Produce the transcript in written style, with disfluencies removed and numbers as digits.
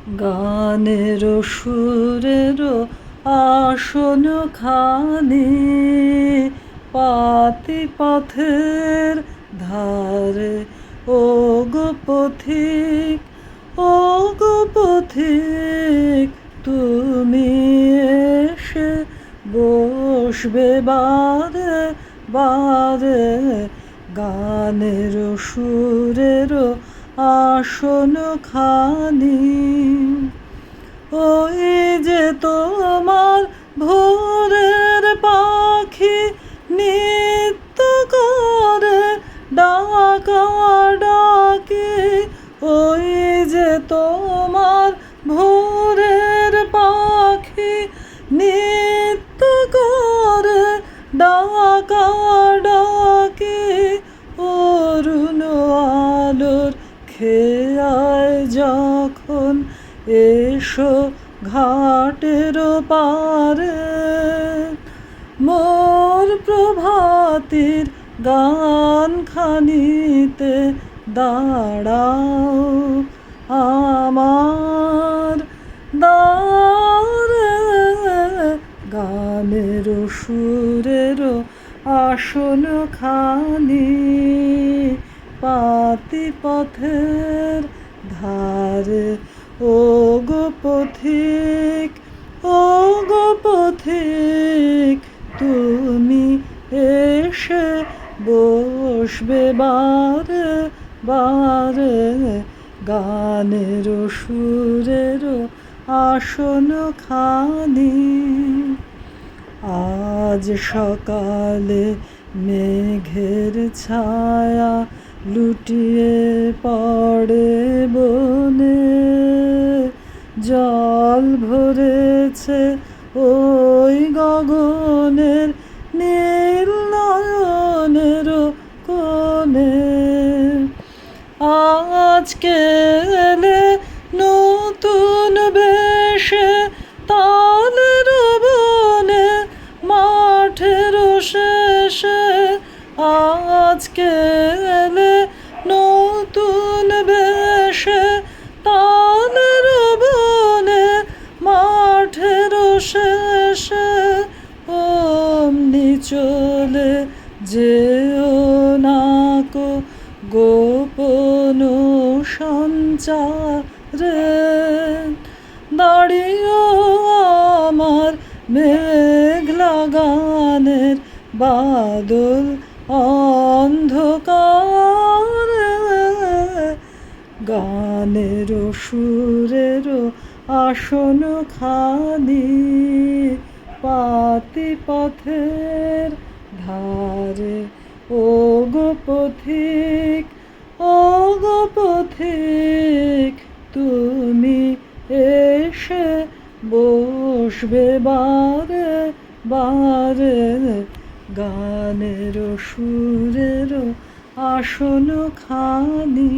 গানের সুরের আসন খানি পাতি পথের ধারে, ও গো পথিক, ও গো পথিক, তুমি এসে বসবে বারে বারে গানের সুরের আসন খানি। ওই যে তোমার ভোরের পাখি নিত্য করে ডাকা ডাকি, ওই যে তোমার ভোরের পাখি নিত্য করে ডাকা ডাকি, অরুণ আলোর খেয়ায় যখন এসো ঘাটের পারে, মোর প্রভাতির গান খানিতে দাঁড়াও আমার দ্বারে, গানের সুরের আসন খানি পাতি পথের ধারে, ও গো পথিক, ও গো পথিক, তুমি এসে বসবে বারে বারে গানের সুরের আসন খানি। আজ সকালে মেঘের ছায়া লুটিয়ে পড়ে বনে, জল ভরেছে ওই গগনের নীল নয়নের কোণে। আজকে এলে নতুন বেশে তালের বনে মাঠের শেষে, আজকে এলে নতুন বেশে তালের বনে মাঠের শেষে, অমনি চলে যেও নাকো গোপন সঞ্চারে, দাঁড়িয়েও আমার মেঘলা গানের বাদল অন্ধকারে, গানের সুরের আসন খানি পাতি পথের ধারে, ও গো পথিক, ও গো পথিক, তুমি এসে বসবে বারে বারে গানের সুরের আসন খানি।